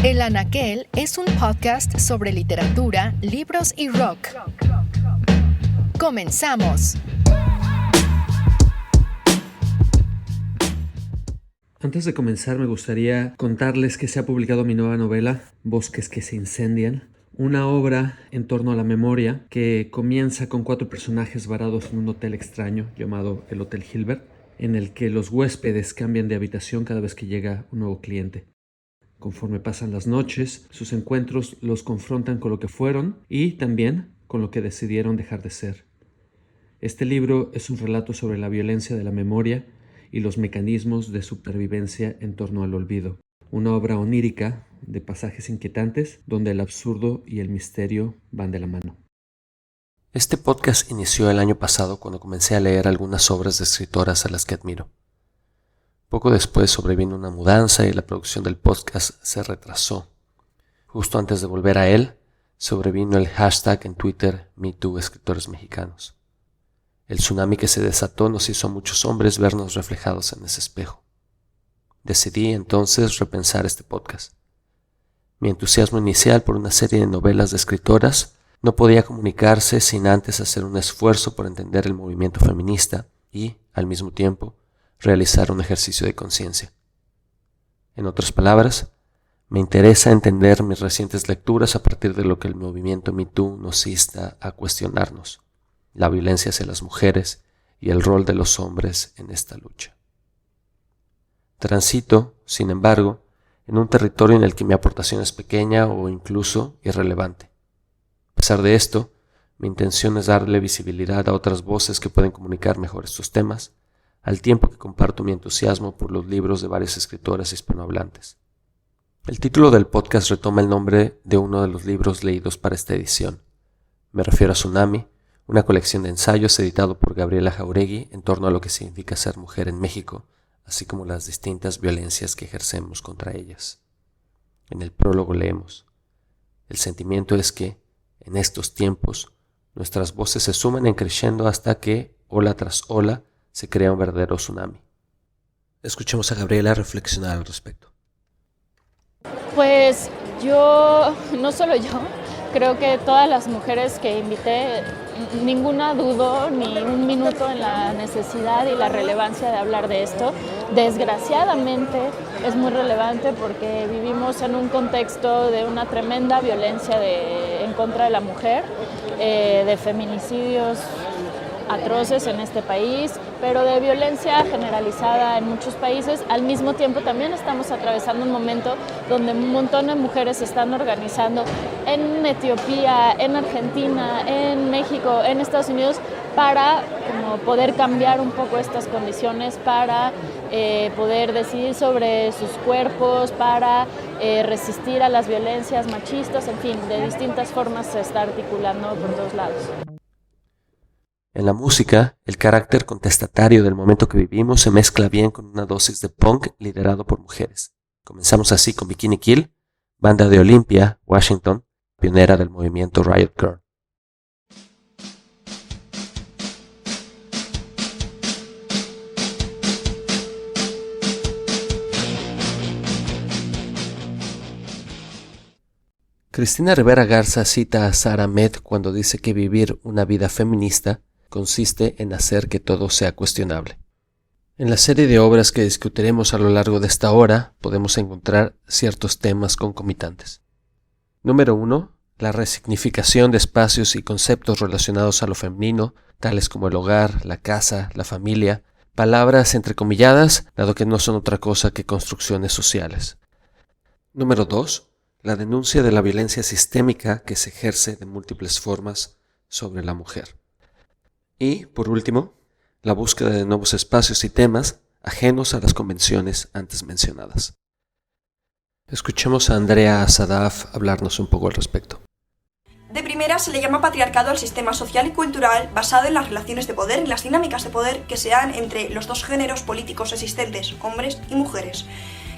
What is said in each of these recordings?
El Anaquel es un podcast sobre literatura, libros y rock. ¡Comenzamos! Antes de comenzar, me gustaría contarles que se ha publicado mi nueva novela, Bosques que se incendian, una obra en torno a la memoria que comienza con 4 personajes varados en un hotel extraño llamado el Hotel Hilbert, en el que los huéspedes cambian de habitación cada vez que llega un nuevo cliente. Conforme pasan las noches, sus encuentros los confrontan con lo que fueron y también con lo que decidieron dejar de ser. Este libro es un relato sobre la violencia de la memoria y los mecanismos de supervivencia en torno al olvido. Una obra onírica de pasajes inquietantes donde el absurdo y el misterio van de la mano. Este podcast inició el año pasado cuando comencé a leer algunas obras de escritoras a las que admiro. Poco después sobrevino una mudanza y la producción del podcast se retrasó. Justo antes de volver a él, sobrevino el hashtag en Twitter #MeTooEscritores Mexicanos. El tsunami que se desató nos hizo a muchos hombres vernos reflejados en ese espejo. Decidí entonces repensar este podcast. Mi entusiasmo inicial por una serie de novelas de escritoras no podía comunicarse sin antes hacer un esfuerzo por entender el movimiento feminista y, al mismo tiempo, realizar un ejercicio de conciencia. En otras palabras, me interesa entender mis recientes lecturas a partir de lo que el movimiento MeToo nos insta a cuestionarnos, la violencia hacia las mujeres y el rol de los hombres en esta lucha. Transito, sin embargo, en un territorio en el que mi aportación es pequeña o incluso irrelevante. A pesar de esto, mi intención es darle visibilidad a otras voces que pueden comunicar mejor estos temas, al tiempo que comparto mi entusiasmo por los libros de varias escritoras hispanohablantes. El título del podcast retoma el nombre de uno de los libros leídos para esta edición. Me refiero a Tsunami, una colección de ensayos editado por Gabriela Jáuregui en torno a lo que significa ser mujer en México, así como las distintas violencias que ejercemos contra ellas. En el prólogo leemos: el sentimiento es que, en estos tiempos, nuestras voces se suman en creciendo hasta que, ola tras ola, se crea un verdadero tsunami. Escuchemos a Gabriela reflexionar al respecto. Pues no solo yo, creo que todas las mujeres que invité, ninguna dudó ni un minuto en la necesidad y la relevancia de hablar de esto. Desgraciadamente es muy relevante porque vivimos en un contexto de una tremenda violencia en contra de la mujer, de feminicidios atroces en este país, pero de violencia generalizada en muchos países. Al mismo tiempo también estamos atravesando un momento donde un montón de mujeres se están organizando en Etiopía, en Argentina, en México, en Estados Unidos, para como poder cambiar un poco estas condiciones, para poder decidir sobre sus cuerpos, para resistir a las violencias machistas, en fin, de distintas formas se está articulando por todos lados. En la música, el carácter contestatario del momento que vivimos se mezcla bien con una dosis de punk liderado por mujeres. Comenzamos así con Bikini Kill, banda de Olympia, Washington, pionera del movimiento Riot Girl. Cristina Rivera Garza cita a Sara Ahmed cuando dice que vivir una vida feminista consiste en hacer que todo sea cuestionable. En la serie de obras que discutiremos a lo largo de esta hora podemos encontrar ciertos temas concomitantes. Número 1. La resignificación de espacios y conceptos relacionados a lo femenino, tales como el hogar, la casa, la familia, palabras entrecomilladas, dado que no son otra cosa que construcciones sociales. Número 2. La denuncia de la violencia sistémica que se ejerce de múltiples formas sobre la mujer. Y, por último, la búsqueda de nuevos espacios y temas ajenos a las convenciones antes mencionadas. Escuchemos a Andrea Sadaf hablarnos un poco al respecto. De primera se le llama patriarcado al sistema social y cultural basado en las relaciones de poder y las dinámicas de poder que se dan entre los dos géneros políticos existentes, hombres y mujeres.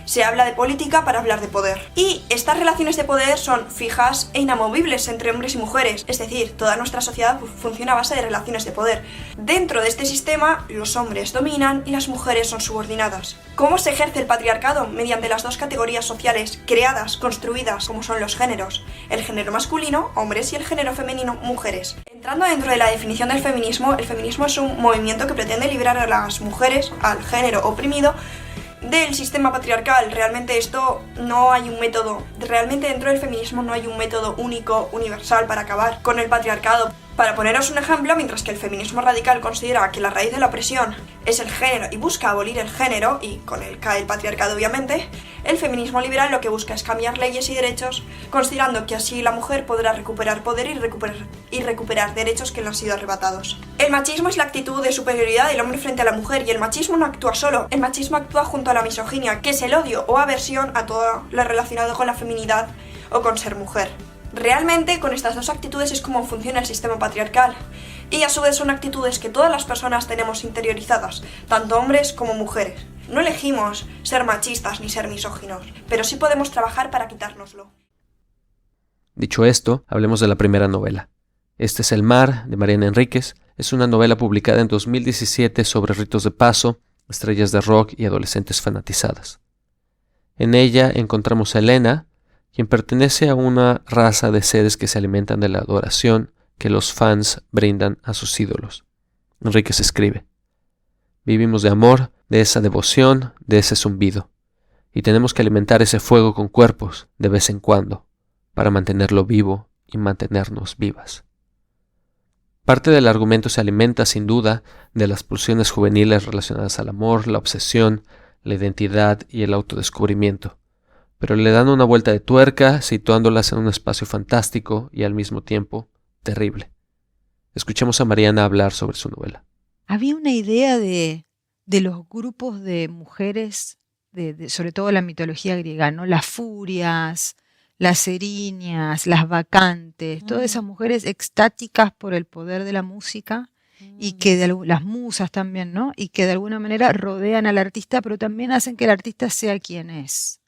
Se habla de política para hablar de poder. Y estas relaciones de poder son fijas e inamovibles entre hombres y mujeres, es decir, toda nuestra sociedad funciona a base de relaciones de poder. Dentro de este sistema, los hombres dominan y las mujeres son subordinadas. ¿Cómo se ejerce el patriarcado? Mediante las dos categorías sociales creadas, construidas, como son los géneros. El género masculino, hombres, y el género femenino, mujeres. Entrando dentro de la definición del feminismo, el feminismo es un movimiento que pretende liberar a las mujeres, al género oprimido, del sistema patriarcal. Realmente esto no hay un método, realmente dentro del feminismo no hay un método único, universal para acabar con el patriarcado. Para poneros un ejemplo, mientras que el feminismo radical considera que la raíz de la opresión es el género y busca abolir el género, y con él cae el patriarcado obviamente, el feminismo liberal lo que busca es cambiar leyes y derechos, considerando que así la mujer podrá recuperar poder y recuperar derechos que le han sido arrebatados. El machismo es la actitud de superioridad del hombre frente a la mujer, y el machismo no actúa solo, el machismo actúa junto a la misoginia, que es el odio o aversión a todo lo relacionado con la feminidad o con ser mujer. Realmente, con estas dos actitudes es como funciona el sistema patriarcal, y a su vez son actitudes que todas las personas tenemos interiorizadas, tanto hombres como mujeres. No elegimos ser machistas ni ser misóginos, pero sí podemos trabajar para quitárnoslo. Dicho esto, hablemos de la primera novela. Este es El mar, de Mariana Enríquez. Es una novela publicada en 2017 sobre ritos de paso, estrellas de rock y adolescentes fanatizadas. En ella encontramos a Elena, quien pertenece a una raza de seres que se alimentan de la adoración que los fans brindan a sus ídolos. Enríquez escribe: vivimos de amor, de esa devoción, de ese zumbido, y tenemos que alimentar ese fuego con cuerpos de vez en cuando, para mantenerlo vivo y mantenernos vivas. Parte del argumento se alimenta sin duda de las pulsiones juveniles relacionadas al amor, la obsesión, la identidad y el autodescubrimiento, pero le dan una vuelta de tuerca situándolas en un espacio fantástico y al mismo tiempo terrible. Escuchemos a Mariana hablar sobre su novela. Había una idea de los grupos de mujeres, sobre todo la mitología griega, ¿no? Las furias, las erinias, las bacantes, todas esas mujeres extáticas por el poder de la música, y que las musas también, ¿no? Y que de alguna manera rodean al artista, pero también hacen que el artista sea quien es.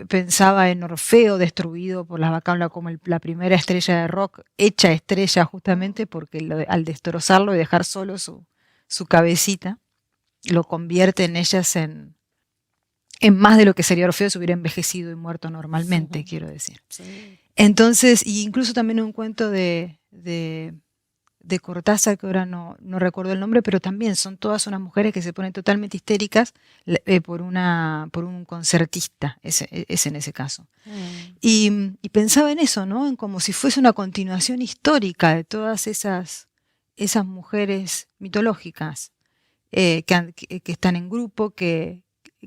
Pensaba en Orfeo destruido por las bacantes como la primera estrella de rock, hecha estrella justamente porque al destrozarlo y dejar solo su cabecita, lo convierte en ellas en más de lo que sería Orfeo si hubiera envejecido y muerto normalmente, quiero decir. Sí. Entonces, y incluso también un cuento de Cortázar, que ahora no recuerdo el nombre, pero también son todas unas mujeres que se ponen totalmente histéricas por un concertista, es en ese caso. Y pensaba en eso, ¿no? En como si fuese una continuación histórica de todas esas mujeres mitológicas que están en grupo, que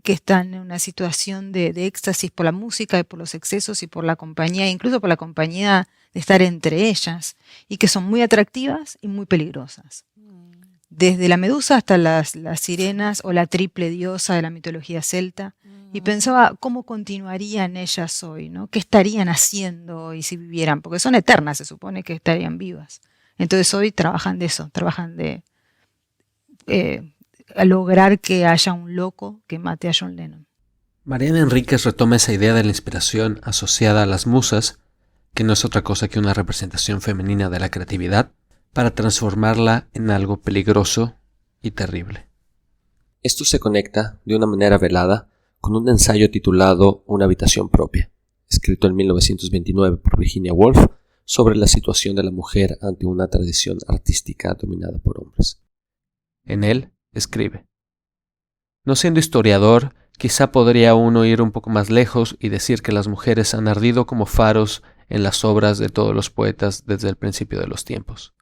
están en una situación de éxtasis por la música y por los excesos y por la compañía, incluso por la compañía de estar entre ellas, y que son muy atractivas y muy peligrosas. Desde la medusa hasta las sirenas o la triple diosa de la mitología celta. Y pensaba cómo continuarían ellas hoy, ¿no? ¿Qué estarían haciendo hoy si vivieran? Porque son eternas, se supone que estarían vivas. Entonces hoy trabajan de eso, trabajan de a lograr que haya un loco que mate a John Lennon. Mariana Enríquez retoma esa idea de la inspiración asociada a las musas, que no es otra cosa que una representación femenina de la creatividad, para transformarla en algo peligroso y terrible. Esto se conecta de una manera velada con un ensayo titulado Una habitación propia, escrito en 1929 por Virginia Woolf, sobre la situación de la mujer ante una tradición artística dominada por hombres. En él escribe: no siendo historiador, quizá podría uno ir un poco más lejos y decir que las mujeres han ardido como faros en las obras de todos los poetas desde el principio de los tiempos.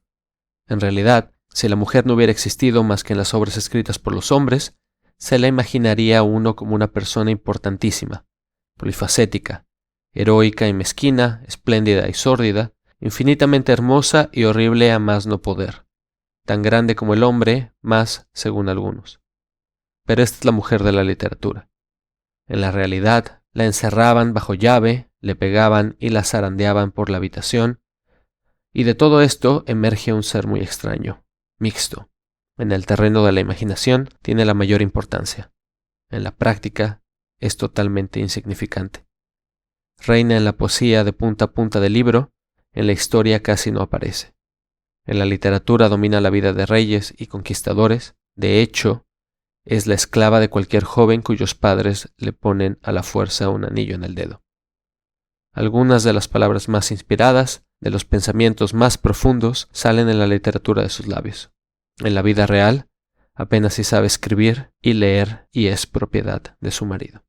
En realidad, si la mujer no hubiera existido más que en las obras escritas por los hombres, se la imaginaría a uno como una persona importantísima, polifacética, heroica y mezquina, espléndida y sórdida, infinitamente hermosa y horrible a más no poder, tan grande como el hombre, más según algunos. Pero esta es la mujer de la literatura. En la realidad, la encerraban bajo llave, le pegaban y la zarandeaban por la habitación, y de todo esto emerge un ser muy extraño, mixto. En el terreno de la imaginación tiene la mayor importancia. en la práctica es totalmente insignificante. Reina en la poesía de punta a punta del libro, en la historia casi no aparece. En la literatura domina la vida de reyes y conquistadores. De hecho, es la esclava de cualquier joven cuyos padres le ponen a la fuerza un anillo en el dedo. Algunas de las palabras más inspiradas, de los pensamientos más profundos, salen en la literatura de sus labios. En la vida real, apenas si sabe escribir y leer y es propiedad de su marido.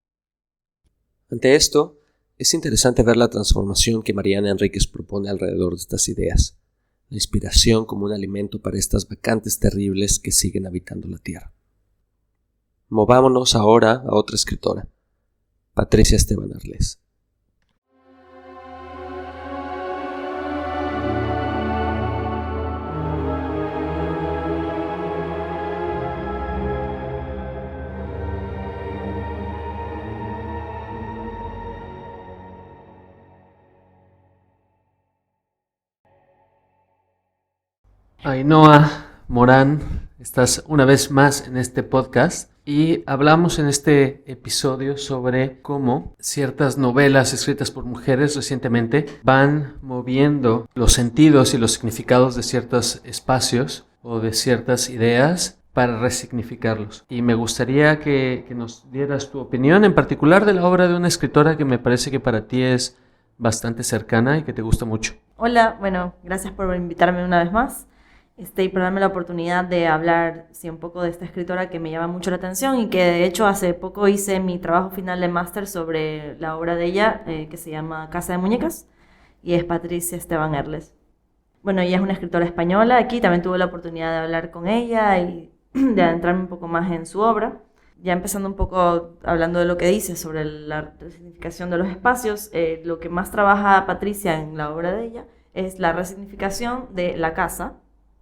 Ante esto, es interesante ver la transformación que Mariana Enríquez propone alrededor de estas ideas. La inspiración como un alimento para estas vacantes terribles que siguen habitando la tierra. Movámonos ahora a otra escritora, Patricia Esteban Arles. Ainhoa Morán, estás una vez más en este podcast y hablamos en este episodio sobre cómo ciertas novelas escritas por mujeres recientemente van moviendo los sentidos y los significados de ciertos espacios o de ciertas ideas para resignificarlos. Y me gustaría que nos dieras tu opinión en particular de la obra de una escritora que me parece que para ti es bastante cercana y que te gusta mucho. Hola, bueno, gracias por invitarme una vez más. Y por darme la oportunidad de hablar un poco de esta escritora que me llama mucho la atención y que de hecho hace poco hice mi trabajo final de máster sobre la obra de ella que se llama Casa de Muñecas y es Patricia Esteban Arles. Bueno, ella es una escritora española, aquí también tuve la oportunidad de hablar con ella y de adentrarme un poco más en su obra. Ya empezando un poco hablando de lo que dice sobre la resignificación de los espacios, lo que más trabaja Patricia en la obra de ella es la resignificación de la casa,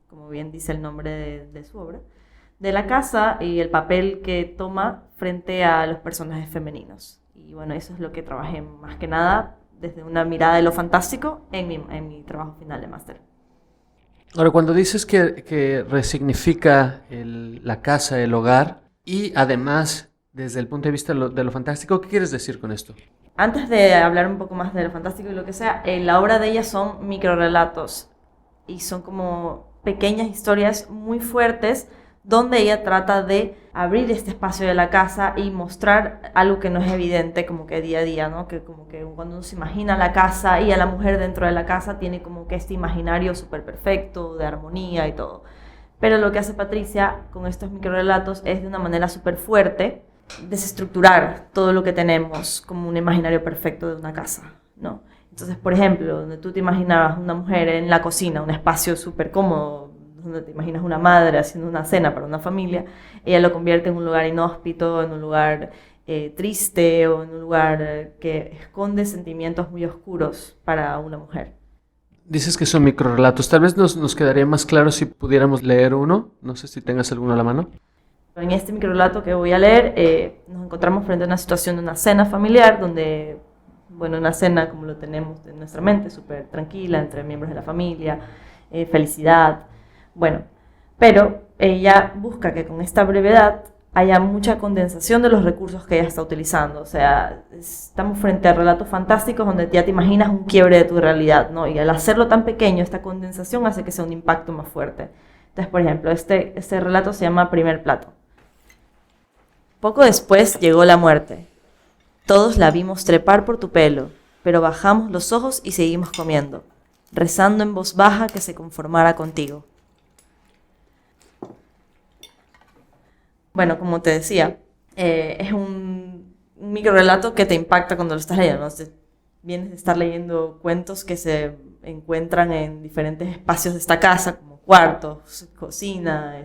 como bien dice el nombre de su obra, de la casa y el papel que toma frente a los personajes femeninos. Y bueno, eso es lo que trabajé más que nada desde una mirada de lo fantástico en mi trabajo final de máster. Ahora, cuando dices que resignifica la casa, el hogar, y además desde el punto de vista de lo fantástico, ¿qué quieres decir con esto? Antes de hablar un poco más de lo fantástico y lo que sea, la obra de ella son microrelatos y son como pequeñas historias muy fuertes donde ella trata de abrir este espacio de la casa y mostrar algo que no es evidente como que día a día, ¿no? Que como que cuando uno se imagina la casa y a la mujer dentro de la casa tiene como que este imaginario súper perfecto de armonía y todo. Pero lo que hace Patricia con estos microrelatos es de una manera súper fuerte desestructurar todo lo que tenemos como un imaginario perfecto de una casa, ¿no? Entonces, por ejemplo, donde tú te imaginabas una mujer en la cocina, un espacio súper cómodo, donde te imaginas una madre haciendo una cena para una familia, ella lo convierte en un lugar inhóspito, en un lugar triste o en un lugar que esconde sentimientos muy oscuros para una mujer. Dices que son microrelatos. Tal vez nos quedaría más claro si pudiéramos leer uno. No sé si tengas alguno a la mano. En este microrelato que voy a leer, nos encontramos frente a una situación de una cena familiar donde, bueno, una cena como lo tenemos en nuestra mente, súper tranquila, entre miembros de la familia, felicidad, bueno, pero ella busca que con esta brevedad haya mucha condensación de los recursos que ella está utilizando, o sea, estamos frente a relatos fantásticos donde ya te imaginas un quiebre de tu realidad, ¿no? Y al hacerlo tan pequeño, esta condensación hace que sea un impacto más fuerte. Entonces, por ejemplo, este relato se llama Primer plato. Poco después llegó la muerte. Todos la vimos trepar por tu pelo, pero bajamos los ojos y seguimos comiendo, rezando en voz baja que se conformara contigo. Bueno, como te decía, es un microrelato que te impacta cuando lo estás leyendo, ¿no? Vienes de estar leyendo cuentos que se encuentran en diferentes espacios de esta casa, como cuartos, cocina,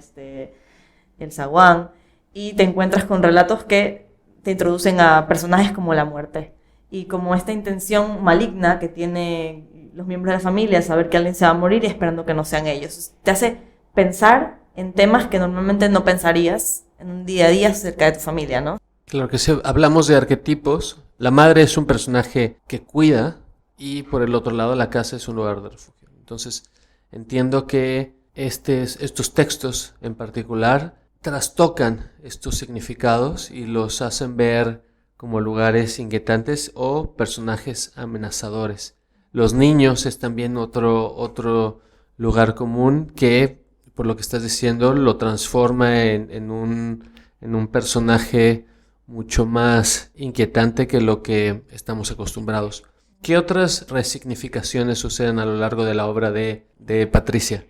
el zaguán, y te encuentras con relatos que te introducen a personajes como la muerte. Y como esta intención maligna que tienen los miembros de la familia, saber que alguien se va a morir y esperando que no sean ellos. Te hace pensar en temas que normalmente no pensarías en un día a día cerca de tu familia, ¿no? Claro que sí, hablamos de arquetipos. La madre es un personaje que cuida y por el otro lado la casa es un lugar de refugio. Entonces entiendo que estos textos en particular trastocan estos significados y los hacen ver como lugares inquietantes o personajes amenazadores. Los niños es también otro lugar común que, por lo que estás diciendo, lo transforma en un personaje mucho más inquietante que lo que estamos acostumbrados. ¿Qué otras resignificaciones suceden a lo largo de la obra de Patricia?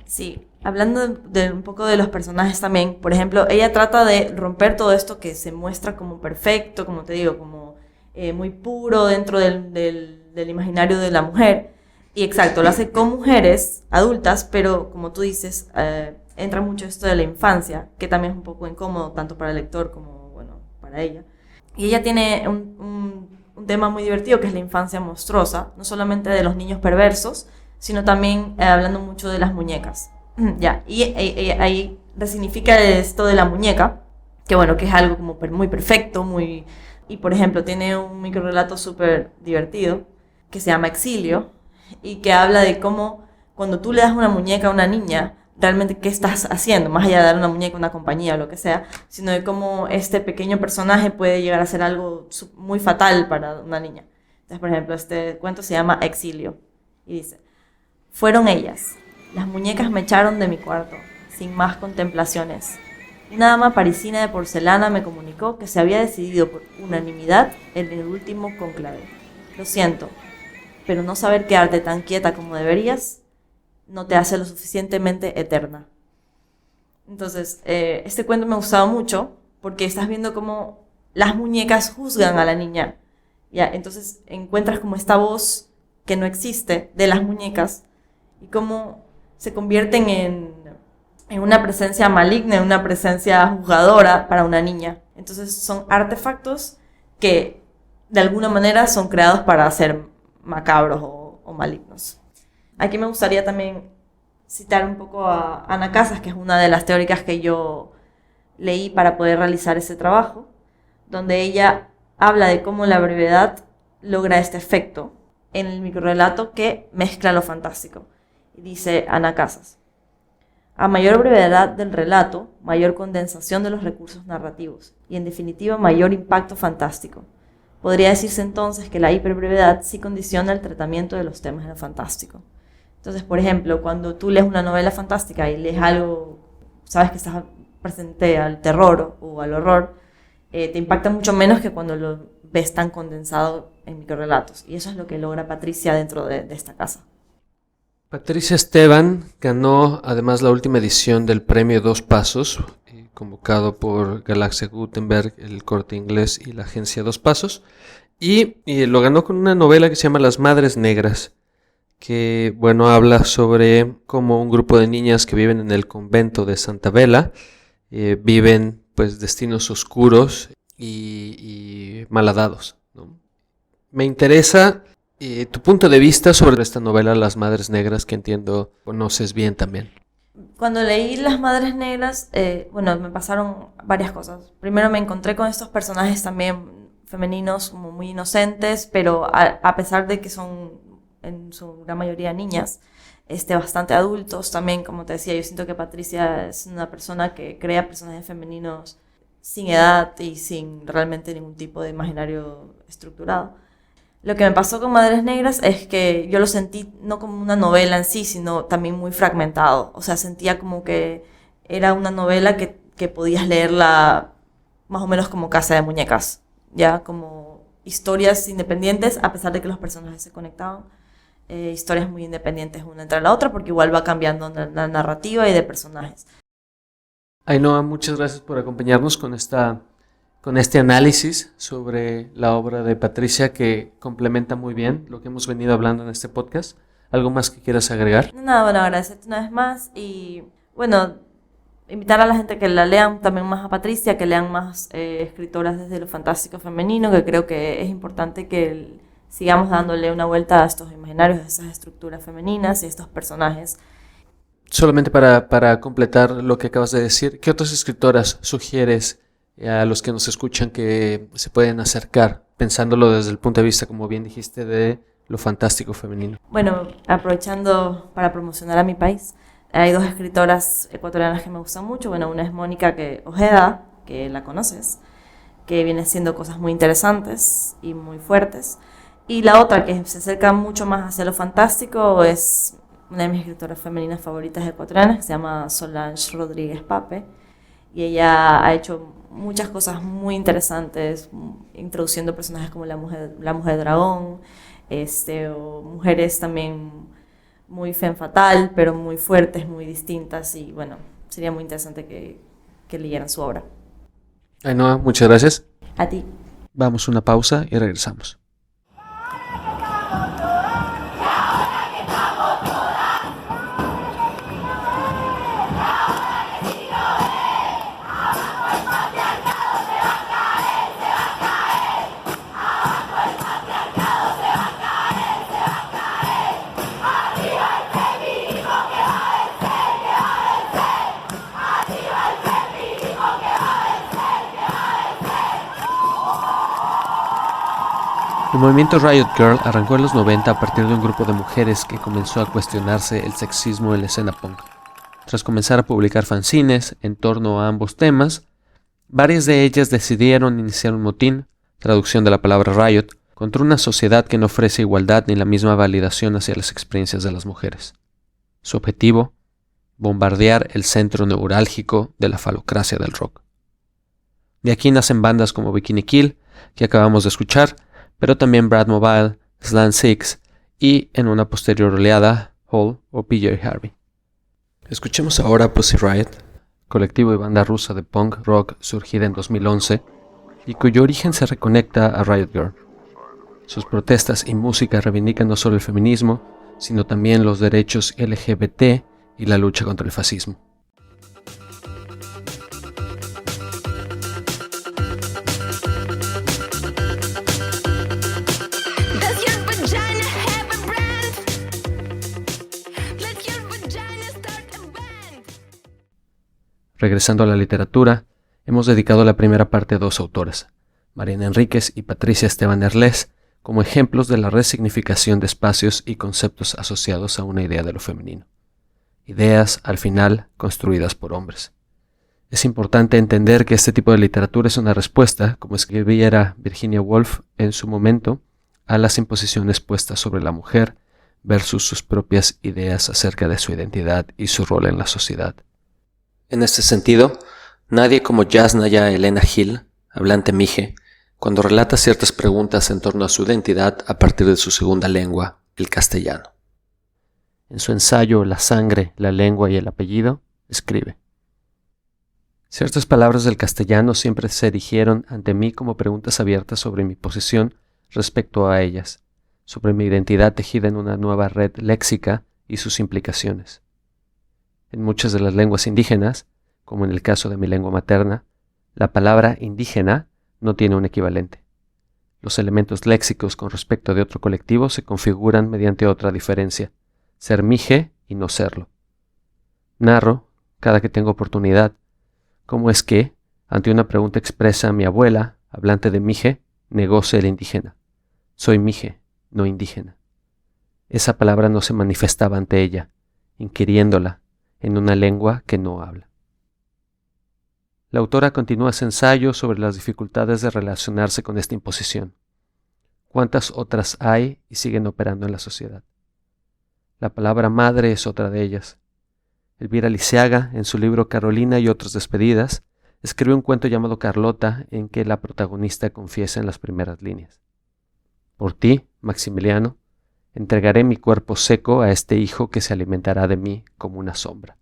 Sí, hablando de un poco de los personajes también, por ejemplo, ella trata de romper todo esto que se muestra como perfecto, como te digo, como muy puro dentro del imaginario de la mujer. Y exacto, lo hace con mujeres adultas, pero como tú dices, entra mucho esto de la infancia, que también es un poco incómodo tanto para el lector como, bueno, para ella. Y ella tiene un tema muy divertido que es la infancia monstruosa, no solamente de los niños perversos, sino también hablando mucho de las muñecas. Ya, y ahí resignifica esto de la muñeca, que bueno, que es algo como muy perfecto, y por ejemplo tiene un microrrelato súper divertido que se llama Exilio, y que habla de cómo cuando tú le das una muñeca a una niña, realmente qué estás haciendo, más allá de dar una muñeca a una compañía o lo que sea, sino de cómo este pequeño personaje puede llegar a ser algo muy fatal para una niña. Entonces, por ejemplo, este cuento se llama Exilio, y dice: fueron ellas, las muñecas me echaron de mi cuarto, sin más contemplaciones. Una dama parisina de porcelana me comunicó que se había decidido por unanimidad en el último cónclave. Lo siento, pero no saber quedarte tan quieta como deberías no te hace lo suficientemente eterna. Entonces, este cuento me ha gustado mucho porque estás viendo cómo las muñecas juzgan a la niña. ¿Ya? Entonces encuentras como esta voz que no existe de las muñecas y cómo se convierten en una presencia maligna, en una presencia juzgadora para una niña. Entonces son artefactos que de alguna manera son creados para ser macabros o malignos. Aquí me gustaría también citar un poco a Ana Casas, que es una de las teóricas que yo leí para poder realizar ese trabajo, donde ella habla de cómo la brevedad logra este efecto en el microrrelato que mezcla lo fantástico. Y dice Ana Casas: a mayor brevedad del relato, mayor condensación de los recursos narrativos y, en definitiva, mayor impacto fantástico. Podría decirse entonces que la hiperbrevedad sí condiciona el tratamiento de los temas de lo fantástico. Entonces, por ejemplo, cuando tú lees una novela fantástica y lees algo, sabes que estás presente al terror o al horror, te impacta mucho menos que cuando lo ves tan condensado en microrrelatos. Y eso es lo que logra Patricia dentro de esta casa. Patricia Esteban ganó además la última edición del premio Dos Pasos, convocado por Galaxia Gutenberg, el Corte Inglés y la agencia Dos Pasos, y lo ganó con una novela que se llama Las Madres Negras, que bueno, habla sobre cómo un grupo de niñas que viven en el convento de Santa Vela viven pues destinos oscuros y malhadados, ¿no? Me interesa tu punto de vista sobre esta novela Las Madres Negras, que entiendo conoces bien también. Cuando leí Las Madres Negras, bueno, me pasaron varias cosas. Primero me encontré con estos personajes también femeninos como muy inocentes, pero a pesar de que son en su gran mayoría niñas, bastante adultos también, como te decía. Yo siento que Patricia es una persona que crea personajes femeninos sin edad y sin realmente ningún tipo de imaginario estructurado. Lo que me pasó con Madres Negras es que yo lo sentí no como una novela en sí, sino también muy fragmentado. O sea, sentía como que era una novela que podías leerla más o menos como Casa de Muñecas, ya como historias independientes, a pesar de que los personajes se conectaban. Historias muy independientes una entre la otra, porque igual va cambiando la narrativa y de personajes. Ainhoa, muchas gracias por acompañarnos con este análisis sobre la obra de Patricia, que complementa muy bien lo que hemos venido hablando en este podcast. ¿Algo más que quieras agregar? Nada, bueno, agradecerte una vez más y bueno, invitar a la gente que la lean también más a Patricia, que lean más escritoras desde lo fantástico femenino, que creo que es importante que sigamos dándole una vuelta a estos imaginarios, a esas estructuras femeninas y a estos personajes. Solamente para completar lo que acabas de decir, ¿qué otras escritoras sugieres a los que nos escuchan que se pueden acercar, pensándolo desde el punto de vista, como bien dijiste, de lo fantástico femenino? Bueno, aprovechando para promocionar a mi país, Hay dos escritoras ecuatorianas que me gustan mucho. Bueno, una es Mónica Ojeda, que la conoces, que viene haciendo cosas muy interesantes y muy fuertes. Y la otra, que se acerca mucho más hacia lo fantástico, es una de mis escritoras femeninas favoritas ecuatorianas, que se llama Solange Rodríguez Pape. Y ella ha hecho muchas cosas muy interesantes, introduciendo personajes como la mujer dragón, o mujeres también muy femme fatale, pero muy fuertes, muy distintas. Y bueno, sería muy interesante que leyeran su obra. Ainhoa, muchas gracias. A ti. Vamos a una pausa y regresamos. El movimiento Riot Girl arrancó en los 90 a partir de un grupo de mujeres que comenzó a cuestionarse el sexismo en la escena punk. Tras comenzar a publicar fanzines en torno a ambos temas, varias de ellas decidieron iniciar un motín, traducción de la palabra riot, contra una sociedad que no ofrece igualdad ni la misma validación hacia las experiencias de las mujeres. Su objetivo, bombardear el centro neurálgico de la falocracia del rock. De aquí nacen bandas como Bikini Kill, que acabamos de escuchar, pero también Brad Mobile, Slant Six y, en una posterior oleada, Hole o PJ Harvey. Escuchemos ahora Pussy Riot, colectivo y banda rusa de punk rock surgida en 2011 y cuyo origen se reconecta a Riot Girl. Sus protestas y música reivindican no solo el feminismo, sino también los derechos LGBT y la lucha contra el fascismo. Regresando a la literatura, hemos dedicado la primera parte a dos autoras, Mariana Enríquez y Patricia Esteban Erlés, como ejemplos de la resignificación de espacios y conceptos asociados a una idea de lo femenino. Ideas, al final, construidas por hombres. Es importante entender que este tipo de literatura es una respuesta, como escribiera Virginia Woolf en su momento, a las imposiciones puestas sobre la mujer versus sus propias ideas acerca de su identidad y su rol en la sociedad. En este sentido, nadie como Yasnaya Elena Gil, hablante mije, cuando relata ciertas preguntas en torno a su identidad a partir de su segunda lengua, el castellano. En su ensayo La sangre, la lengua y el apellido, escribe: ciertas palabras del castellano siempre se erigieron ante mí como preguntas abiertas sobre mi posición respecto a ellas, sobre mi identidad tejida en una nueva red léxica y sus implicaciones. En muchas de las lenguas indígenas, como en el caso de mi lengua materna, la palabra indígena no tiene un equivalente. Los elementos léxicos con respecto de otro colectivo se configuran mediante otra diferencia, ser mije y no serlo. Narro, cada que tengo oportunidad, cómo es que, ante una pregunta expresa, mi abuela, hablante de mije, negóse el indígena. Soy mije, no indígena. Esa palabra no se manifestaba ante ella, inquiriéndola, en una lengua que no habla. La autora continúa su ensayo sobre las dificultades de relacionarse con esta imposición. ¿Cuántas otras hay y siguen operando en la sociedad? La palabra madre es otra de ellas. Elvira Liceaga, en su libro Carolina y otras despedidas, escribe un cuento llamado Carlota en que la protagonista confiesa en las primeras líneas: por ti, Maximiliano, entregaré mi cuerpo seco a este hijo que se alimentará de mí como una sombra.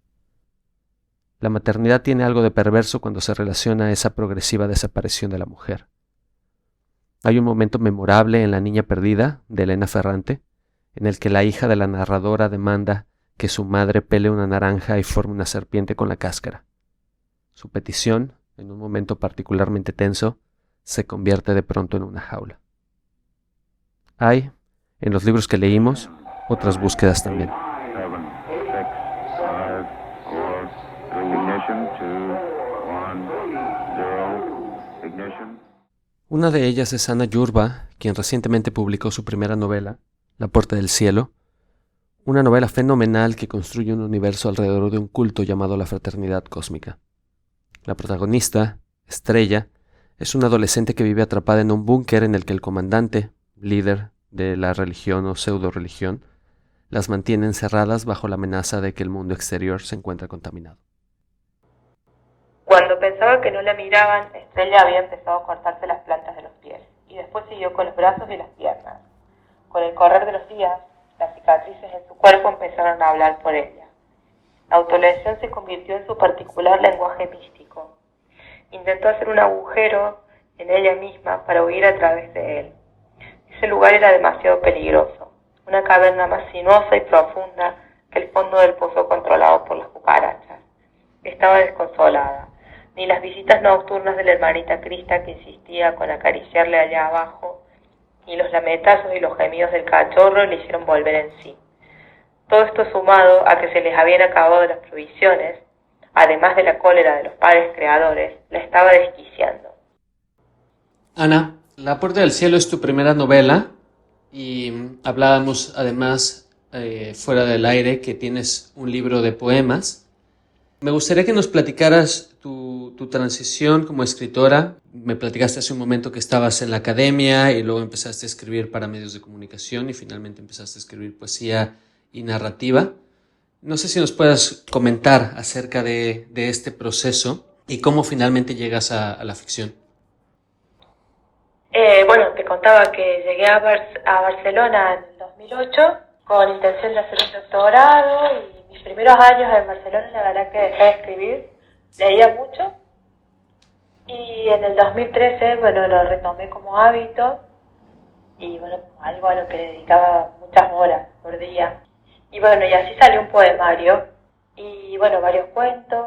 La maternidad tiene algo de perverso cuando se relaciona a esa progresiva desaparición de la mujer. Hay un momento memorable en La niña perdida, de Elena Ferrante, en el que la hija de la narradora demanda que su madre pele una naranja y forme una serpiente con la cáscara. Su petición, en un momento particularmente tenso, se convierte de pronto en una jaula. Hay, en los libros que leímos, otras búsquedas también. Una de ellas es Ana Yurba, quien recientemente publicó su primera novela, La puerta del cielo, Una novela fenomenal que construye un universo alrededor de un culto llamado la Fraternidad Cósmica. La protagonista, Estrella, es una adolescente que vive atrapada en un búnker en el que el comandante, líder de la religión o pseudo-religión, las mantiene encerradas bajo la amenaza de que el mundo exterior se encuentra contaminado. Cuando pensaba que no la miraban, Estrella había empezado a cortarse las plantas de los pies y después siguió con los brazos y las piernas. Con el correr de los días, las cicatrices en su cuerpo empezaron a hablar por ella. La autolesión se convirtió en su particular lenguaje místico. Intentó hacer un agujero en ella misma para huir a través de él. Ese lugar era demasiado peligroso, una caverna más sinuosa y profunda que el fondo del pozo controlado por las cucarachas. Estaba desconsolada. Ni las visitas nocturnas de la hermanita Crista que insistía con acariciarle allá abajo, ni los lametazos y los gemidos del cachorro le hicieron volver en sí. Todo esto sumado a que se les habían acabado las provisiones, además de la cólera de los padres creadores, la estaba desquiciando. Ana, La Puerta del Cielo es tu primera novela y hablábamos además fuera del aire que tienes un libro de poemas. Me gustaría que nos platicaras tu transición como escritora. Me platicaste hace un momento que estabas en la academia y luego empezaste a escribir para medios de comunicación y finalmente empezaste a escribir poesía y narrativa. No sé si nos puedas comentar acerca de este proceso y cómo finalmente llegas a la ficción. Bueno, te contaba que llegué a Barcelona en 2008 con intención de hacer un doctorado y mis primeros años en Barcelona la verdad que dejé de escribir, leía mucho y en el 2013, bueno, lo retomé como hábito y bueno, algo a lo que dedicaba muchas horas por día. Y bueno, y así salió un poemario y bueno, varios cuentos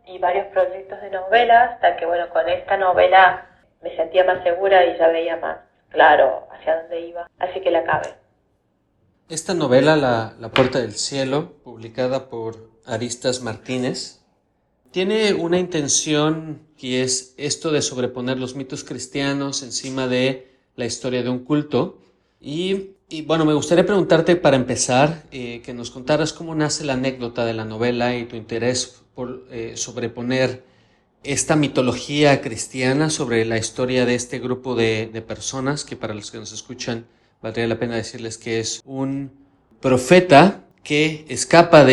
y varios proyectos de novelas, hasta que bueno, con esta novela me sentía más segura y ya veía más claro hacia dónde iba, así que la acabé. Esta novela, La Puerta del Cielo, publicada por Aristas Martínez, tiene una intención que es esto de sobreponer los mitos cristianos encima de la historia de un culto. Y bueno, me gustaría preguntarte para empezar, que nos contaras cómo nace la anécdota de la novela y tu interés por sobreponer esta mitología cristiana sobre la historia de este grupo de personas, que para los que nos escuchan valdría la pena decirles que es un profeta que escapa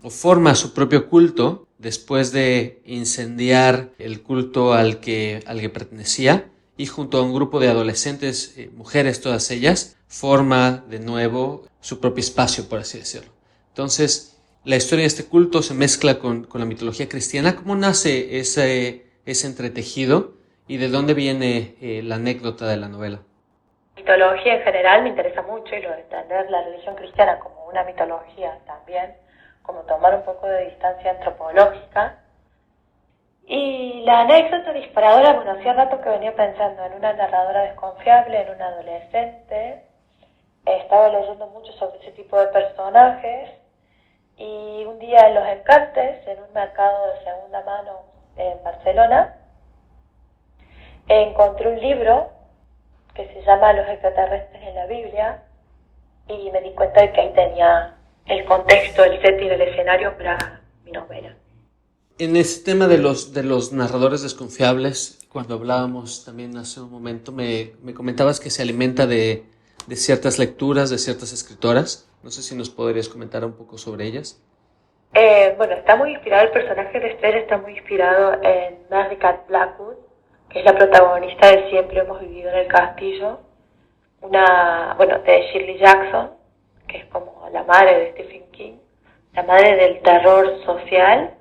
o forma su propio culto después de incendiar el culto al que pertenecía, y junto a un grupo de adolescentes, mujeres todas ellas, forma de nuevo su propio espacio, por así decirlo. Entonces, la historia de este culto se mezcla con la mitología cristiana. ¿Cómo nace ese entretejido y de dónde viene la anécdota de la novela? La mitología en general me interesa mucho y lo de entender la religión cristiana como una mitología también, como tomar un poco de distancia antropológica. Y la anécdota disparadora, bueno, hacía rato que venía pensando en una narradora desconfiable, en una adolescente. Estaba leyendo mucho sobre ese tipo de personajes y un día en Los Encantes, en un mercado de segunda mano en Barcelona, encontré un libro que se llama Los extraterrestres en la Biblia y me di cuenta de que ahí tenía el contexto, el setting, el escenario para mi novela. En ese tema de los narradores desconfiables, cuando hablábamos también hace un momento, me comentabas que se alimenta de ciertas lecturas, de ciertas escritoras. No sé si nos podrías comentar un poco sobre ellas. Bueno, está muy inspirado, el personaje de Esther está muy inspirado en Mary Cat Blackwood, que es la protagonista de Siempre hemos vivido en el castillo, de Shirley Jackson, que es como la madre de Stephen King, la madre del terror social.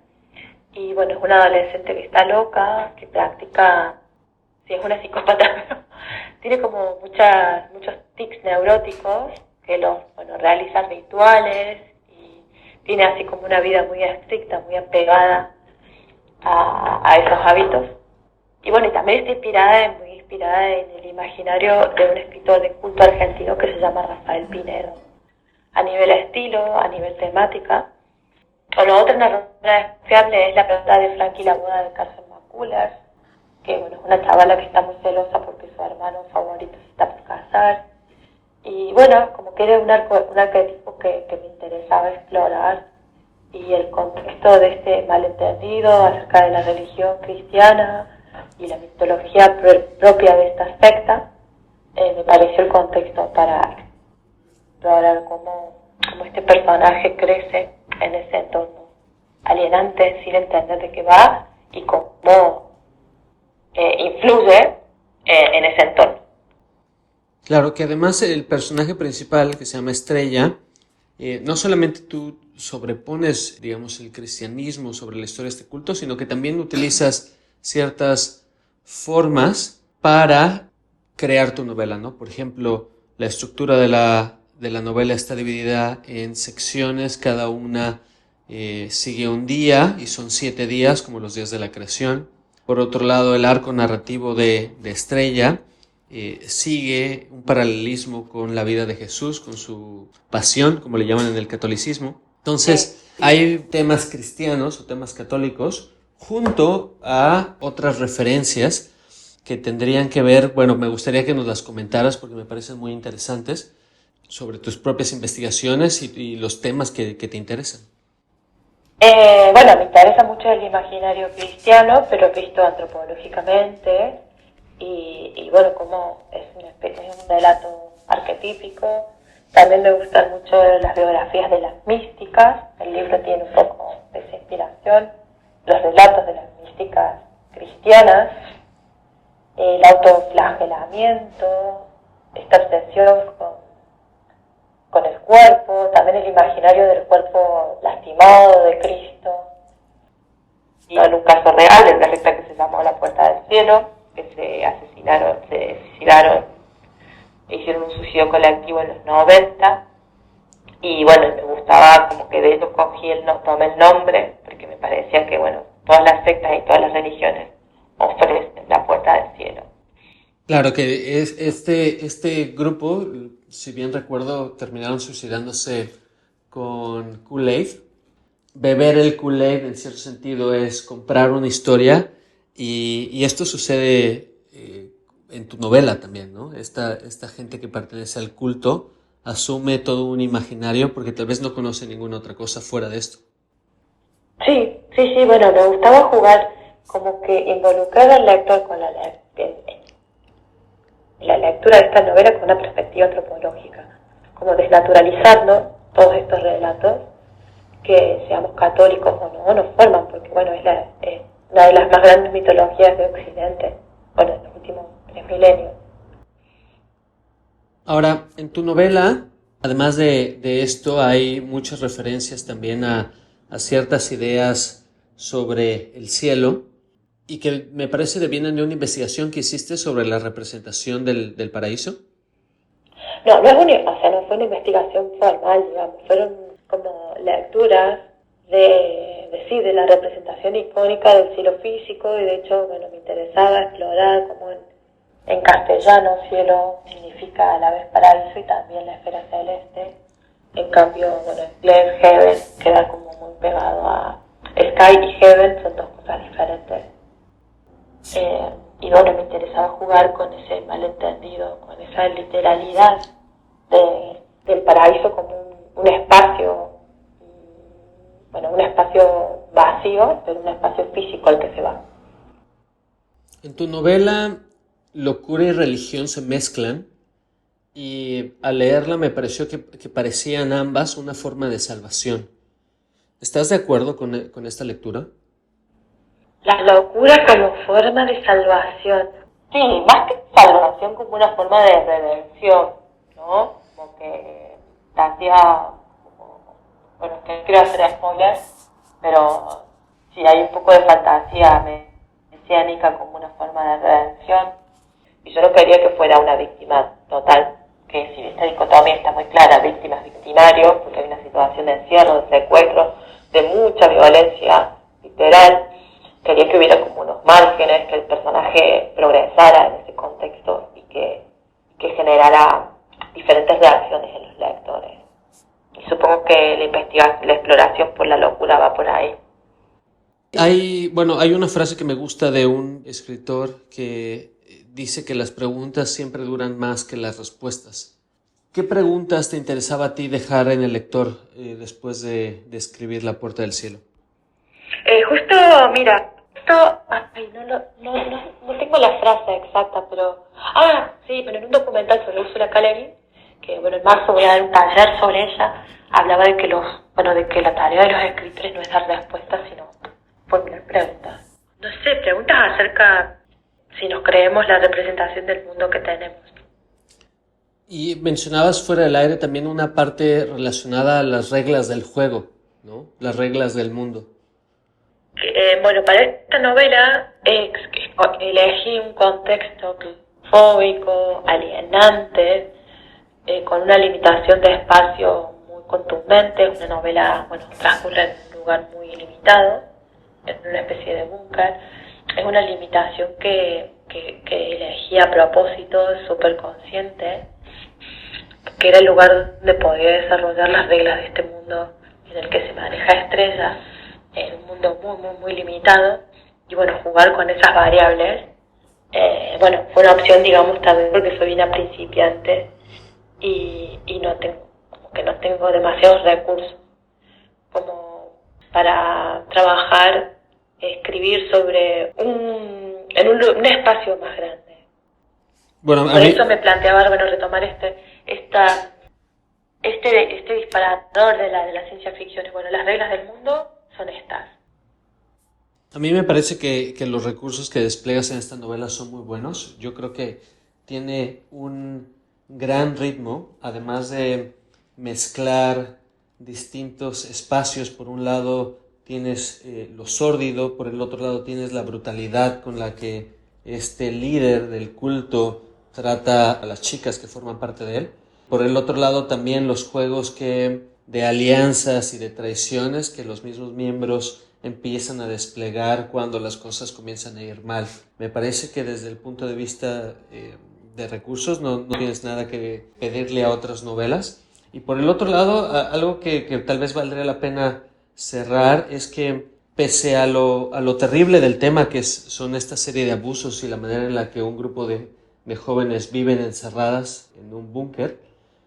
Y bueno, es una adolescente que está loca, que practica, sí, es una psicópata, pero tiene como muchos tics neuróticos, que realiza rituales y tiene así como una vida muy estricta, muy apegada a esos hábitos. Y bueno, y también está muy inspirada en el imaginario de un escritor de culto argentino que se llama Rafael Pinedo. A nivel estilo, a nivel temática. O la otra narradora fiable es la pregunta de Frankie, la boda de Carson McCullers, que bueno, es una chavala que está muy celosa porque su hermano favorito se está por casar. Y bueno, como que era un arquetipo que me interesaba explorar, y el contexto de este malentendido acerca de la religión cristiana y la mitología propia de esta secta, me pareció el contexto para explorar cómo este personaje crece en ese entorno alienante sin entender de qué va y cómo influye en ese entorno. Claro, que además el personaje principal, que se llama Estrella, no solamente tú sobrepones, digamos, el cristianismo sobre la historia de este culto, sino que también utilizas ciertas formas para crear tu novela, ¿no? Por ejemplo, la estructura de la novela está dividida en secciones, cada una sigue un día y son 7 días, como los días de la creación. Por otro lado, el arco narrativo de Estrella sigue un paralelismo con la vida de Jesús, con su pasión, como le llaman en el catolicismo. Entonces, hay temas cristianos o temas católicos junto a otras referencias que tendrían que ver, bueno, me gustaría que nos las comentaras porque me parecen muy interesantes, sobre tus propias investigaciones y los temas que te interesan. Bueno, me interesa mucho el imaginario cristiano, pero visto antropológicamente, y bueno, como es un relato arquetípico. También me gustan mucho las biografías de las místicas, el libro tiene un poco de esa inspiración, los relatos de las místicas cristianas, el autoflagelamiento, esta obsesión con el cuerpo, también el imaginario del cuerpo lastimado de Cristo. Y en un caso real, en una secta que se llamó La Puerta del Cielo, que se suicidaron, hicieron un suicidio colectivo en los 90, y bueno, me gustaba como que de eso tomé el nombre, porque me parecía que bueno, todas las sectas y todas las religiones ofrecen la Puerta del Cielo. Claro que este grupo, si bien recuerdo, terminaron suicidándose con Kool-Aid. Beber el Kool-Aid en cierto sentido es comprar una historia, y esto sucede en tu novela también, ¿no? Esta gente que pertenece al culto asume todo un imaginario porque tal vez no conoce ninguna otra cosa fuera de esto. Sí, bueno, me gustaba jugar como que involucrar al lector con la lectura de esta novela con una perspectiva antropológica, como desnaturalizando todos estos relatos, que seamos católicos o no, nos forman, porque bueno, es una de las más grandes mitologías de Occidente, bueno, en los últimos 3 milenios. Ahora, en tu novela, además de esto, hay muchas referencias también a ciertas ideas sobre el cielo, y que me parece vienen de una investigación que hiciste sobre la representación del paraíso. No fue una investigación formal, digamos, fueron como lecturas de la representación icónica del cielo físico, y de hecho, bueno, me interesaba explorar cómo en castellano cielo significa a la vez paraíso y también la esfera celeste. En cambio, bueno, en inglés heaven queda como muy pegado a sky y heaven, son dos cosas diferentes. Y bueno, me interesaba jugar con ese malentendido, con esa literalidad del paraíso como un espacio, bueno, un espacio vacío, pero un espacio físico al que se va. En tu novela, locura y religión se mezclan, y al leerla me pareció que parecían ambas una forma de salvación. ¿Estás de acuerdo con esta lectura? La locura como forma de salvación. Sí, más que salvación, como una forma de redención, ¿no? Como que te hacía, bueno, que quiero hacer spoilers, pero sí hay un poco de fantasía mesiánica como una forma de redención, y yo no quería que fuera una víctima total, que si esta dicotomía está muy clara, víctimas, victimarios, porque hay una situación de encierro, de secuestro, de mucha violencia literal. Quería que hubiera como unos márgenes, que el personaje progresara en ese contexto y que generara diferentes reacciones en los lectores. Y supongo que la exploración por la locura va por ahí. Hay una frase que me gusta de un escritor que dice que las preguntas siempre duran más que las respuestas. ¿Qué preguntas te interesaba a ti dejar en el lector después de escribir La Puerta del Cielo? No tengo la frase exacta, pero... pero en un documental sobre Úrsula K. Le Guin, que en marzo voy a dar un taller sobre ella, hablaba de que la tarea de los escritores no es dar respuestas, sino formular preguntas. No sé, preguntas acerca si nos creemos la representación del mundo que tenemos. Y mencionabas fuera del aire también una parte relacionada a las reglas del juego, ¿no? Las reglas del mundo. Para esta novela elegí un contexto fóbico, alienante, con una limitación de espacio muy contundente. Una novela, transcurre en un lugar muy limitado, en una especie de búnker. Es una limitación que elegí a propósito, súper consciente, que era el lugar donde podía desarrollar las reglas de este mundo en el que se maneja Estrella, en un mundo muy, muy, muy limitado, y jugar con esas variables, fue una opción, digamos, también porque soy una principiante y no tengo demasiados recursos como para trabajar, escribir sobre un espacio más grande. Por eso me planteaba, retomar este disparador de la ciencia ficción. Las reglas del mundo son estas. A mí me parece que los recursos que desplegas en esta novela son muy buenos. Yo creo que tiene un gran ritmo, además de mezclar distintos espacios. Por un lado tienes lo sórdido, por el otro lado tienes la brutalidad con la que este líder del culto trata a las chicas que forman parte de él. Por el otro lado también los juegos de alianzas y de traiciones que los mismos miembros empiezan a desplegar cuando las cosas comienzan a ir mal. Me parece que desde el punto de vista de recursos no tienes nada que pedirle a otras novelas. Y por el otro lado, algo que tal vez valdría la pena cerrar es que pese a lo terrible del tema que son esta serie de abusos y la manera en la que un grupo de jóvenes viven encerradas en un búnker,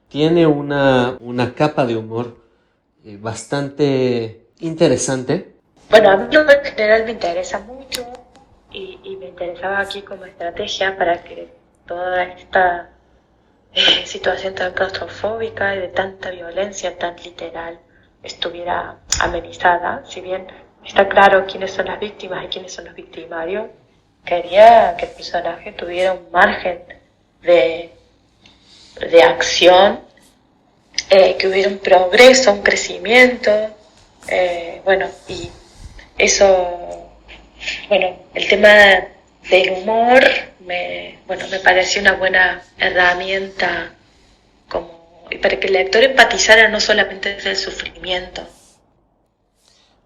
tiene una capa de humor bastante interesante. A mí en general me interesa mucho y me interesaba aquí como estrategia para que toda esta situación tan claustrofóbica y de tanta violencia tan literal estuviera amenizada. Si bien está claro quiénes son las víctimas y quiénes son los victimarios, quería que el personaje tuviera un margen de acción, que hubiera un progreso, un crecimiento, y eso, el tema del humor me pareció una buena herramienta y para que el lector empatizara no solamente desde el sufrimiento.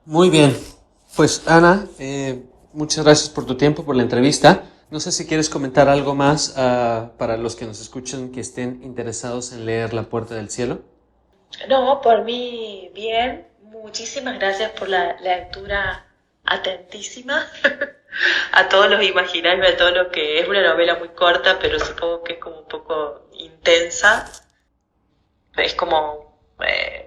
Muy bien, pues Ana, muchas gracias por tu tiempo, por la entrevista. No sé si quieres comentar algo más para los que nos escuchan que estén interesados en leer La Puerta del Cielo. No, por mí bien. Muchísimas gracias por la lectura atentísima a todos los imaginarios, a todo lo que es una novela muy corta, pero supongo que es como un poco intensa. Es como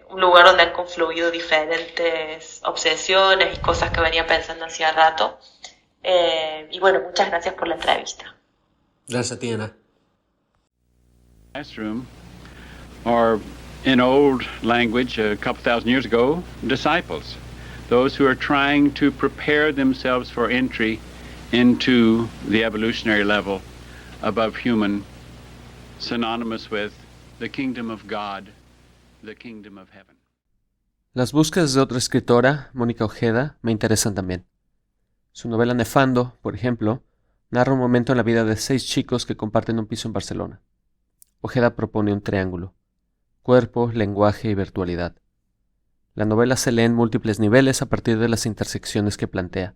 un lugar donde han confluido diferentes obsesiones y cosas que venía pensando hacía rato. Muchas gracias por la entrevista. Gracias a ti, Ana. Classroom, or in old language, a couple thousand years ago, disciples, those who are trying to prepare themselves for entry into the evolutionary level above human, synonymous with the kingdom of God, the kingdom of heaven. Las búsquedas de otra escritora, Mónica Ojeda, me interesan también. Su novela Nefando, por ejemplo, narra un momento en la vida de 6 chicos que comparten un piso en Barcelona. Ojeda propone un triángulo: cuerpo, lenguaje y virtualidad. La novela se lee en múltiples niveles a partir de las intersecciones que plantea.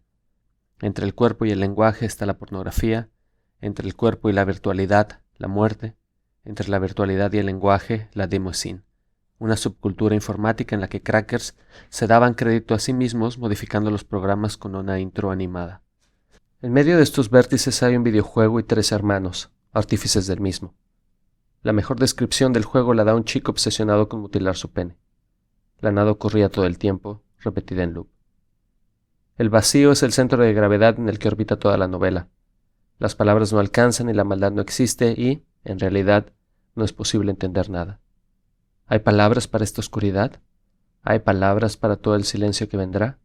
Entre el cuerpo y el lenguaje está la pornografía, entre el cuerpo y la virtualidad, la muerte, entre la virtualidad y el lenguaje, la demoscene, una subcultura informática en la que crackers se daban crédito a sí mismos modificando los programas con una intro animada. En medio de estos vértices hay un videojuego y 3 hermanos, artífices del mismo. La mejor descripción del juego la da un chico obsesionado con mutilar su pene. La nada ocurría todo el tiempo, repetida en loop. El vacío es el centro de gravedad en el que orbita toda la novela. Las palabras no alcanzan y la maldad no existe y, en realidad, no es posible entender nada. ¿Hay palabras para esta oscuridad? ¿Hay palabras para todo el silencio que vendrá?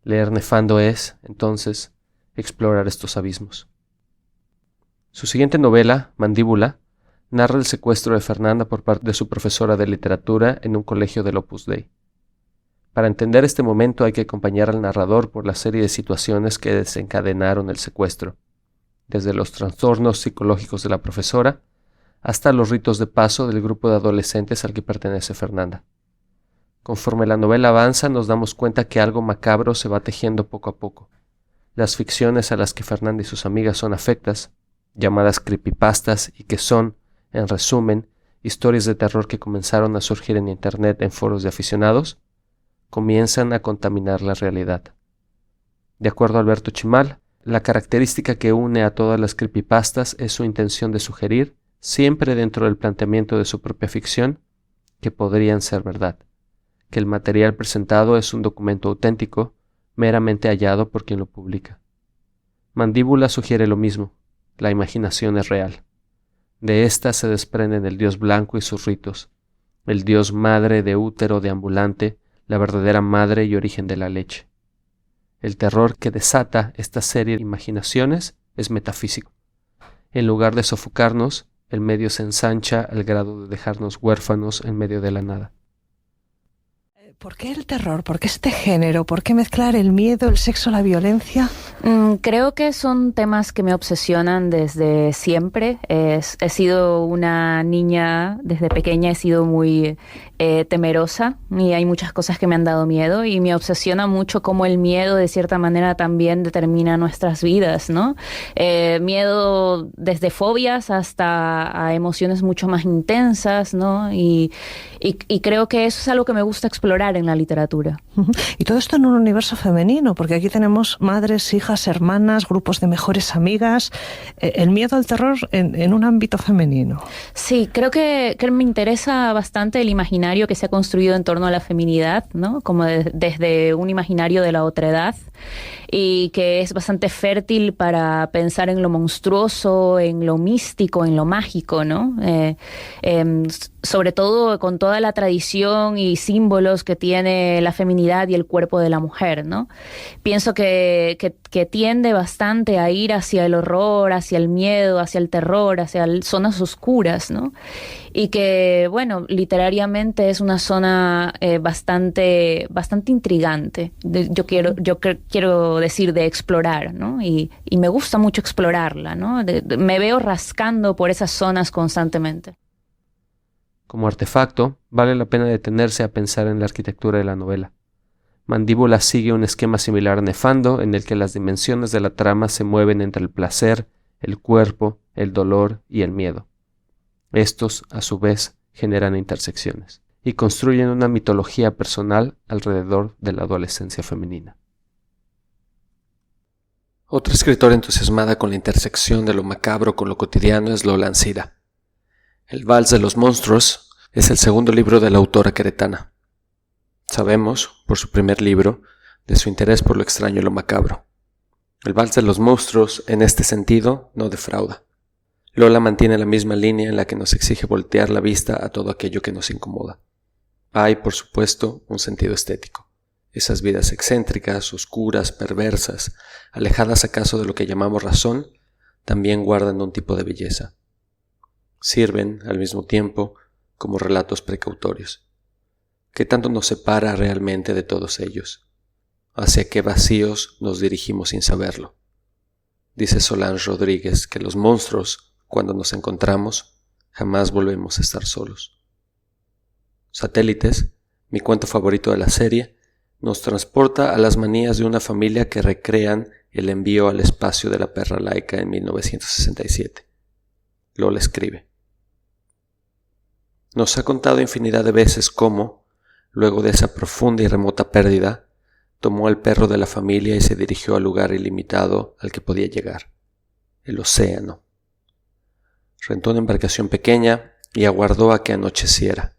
Leer Nefando es, entonces, explorar estos abismos. Su siguiente novela, Mandíbula, narra el secuestro de Fernanda por parte de su profesora de literatura en un colegio del Opus Dei. Para entender este momento hay que acompañar al narrador por la serie de situaciones que desencadenaron el secuestro, desde los trastornos psicológicos de la profesora hasta los ritos de paso del grupo de adolescentes al que pertenece Fernanda. Conforme la novela avanza, nos damos cuenta que algo macabro se va tejiendo poco a poco. Las ficciones a las que Fernanda y sus amigas son afectas, llamadas creepypastas y que son, en resumen, historias de terror que comenzaron a surgir en internet en foros de aficionados, comienzan a contaminar la realidad. De acuerdo a Alberto Chimal, la característica que une a todas las creepypastas es su intención de sugerir, siempre dentro del planteamiento de su propia ficción, que podrían ser verdad, que el material presentado es un documento auténtico, meramente hallado por quien lo publica. Mandíbula sugiere lo mismo, la imaginación es real. De ésta se desprenden el dios blanco y sus ritos, el dios madre de útero deambulante, la verdadera madre y origen de la leche. El terror que desata esta serie de imaginaciones es metafísico. En lugar de sofocarnos, el medio se ensancha al grado de dejarnos huérfanos en medio de la nada. ¿Por qué el terror? ¿Por qué este género? ¿Por qué mezclar el miedo, el sexo, la violencia? Creo que son temas que me obsesionan desde siempre. He sido una niña, desde pequeña he sido muy temerosa y hay muchas cosas que me han dado miedo y me obsesiona mucho cómo el miedo de cierta manera también determina nuestras vidas, ¿no? Miedo desde fobias hasta a emociones mucho más intensas, ¿no? Y creo que eso es algo que me gusta explorar en la literatura. Y todo esto en un universo femenino, porque aquí tenemos madres, hijas, hermanas, grupos de mejores amigas, el miedo al terror en un ámbito femenino. Sí, creo que me interesa bastante el imaginario que se ha construido en torno a la feminidad, ¿no? Como desde un imaginario de la otredad, y que es bastante fértil para pensar en lo monstruoso, en lo místico, en lo mágico, ¿no? Sobre todo con toda la tradición y símbolos que tiene la feminidad y el cuerpo de la mujer, ¿no? Pienso que tiende bastante a ir hacia el horror, hacia el miedo, hacia el terror, hacia zonas oscuras, ¿no? Y que, bueno, literariamente es una zona bastante intrigante. Yo quiero decir de explorar, ¿no? Y me gusta mucho explorarla, ¿no? Me veo rascando por esas zonas constantemente. Como artefacto, vale la pena detenerse a pensar en la arquitectura de la novela. Mandíbula sigue un esquema similar a Nefando, en el que las dimensiones de la trama se mueven entre el placer, el cuerpo, el dolor y el miedo. Estos, a su vez, generan intersecciones y construyen una mitología personal alrededor de la adolescencia femenina. Otra escritora entusiasmada con la intersección de lo macabro con lo cotidiano es Lola Ancira. El Vals de los Monstruos es el segundo libro de la autora queretana. Sabemos, por su primer libro, de su interés por lo extraño y lo macabro. El Vals de los Monstruos, en este sentido, no defrauda. Lola mantiene la misma línea en la que nos exige voltear la vista a todo aquello que nos incomoda. Hay, por supuesto, un sentido estético. Esas vidas excéntricas, oscuras, perversas, alejadas acaso de lo que llamamos razón, también guardan un tipo de belleza. Sirven, al mismo tiempo, como relatos precautorios. ¿Qué tanto nos separa realmente de todos ellos? ¿Hacia qué vacíos nos dirigimos sin saberlo? Dice Solange Rodríguez que los monstruos, cuando nos encontramos, jamás volvemos a estar solos. Satélites, mi cuento favorito de la serie, nos transporta a las manías de una familia que recrean el envío al espacio de la perra Laika en 1967. Lola escribe: nos ha contado infinidad de veces cómo, luego de esa profunda y remota pérdida, tomó al perro de la familia y se dirigió al lugar ilimitado al que podía llegar, el océano. Rentó una embarcación pequeña y aguardó a que anocheciera,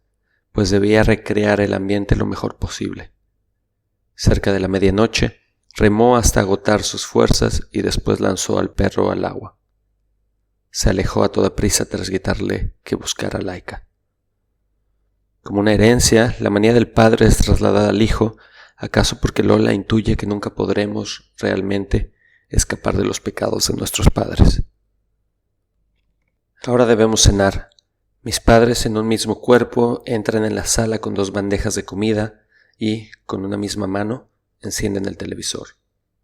pues debía recrear el ambiente lo mejor posible. Cerca de la medianoche, remó hasta agotar sus fuerzas y después lanzó al perro al agua. Se alejó a toda prisa tras gritarle que buscara a Laika. Como una herencia, la manía del padre es trasladada al hijo, acaso porque Lola intuye que nunca podremos realmente escapar de los pecados de nuestros padres. Ahora debemos cenar. Mis padres en un mismo cuerpo entran en la sala con 2 bandejas de comida y, con una misma mano, encienden el televisor.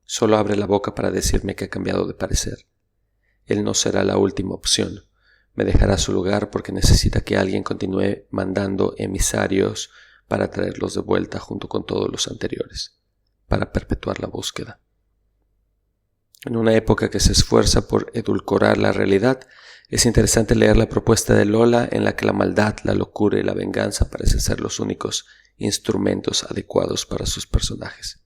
Solo abre la boca para decirme que ha cambiado de parecer. Él no será la última opción. Me dejará su lugar porque necesita que alguien continúe mandando emisarios para traerlos de vuelta junto con todos los anteriores, para perpetuar la búsqueda. En una época que se esfuerza por edulcorar la realidad, es interesante leer la propuesta de Lola en la que la maldad, la locura y la venganza parecen ser los únicos instrumentos adecuados para sus personajes.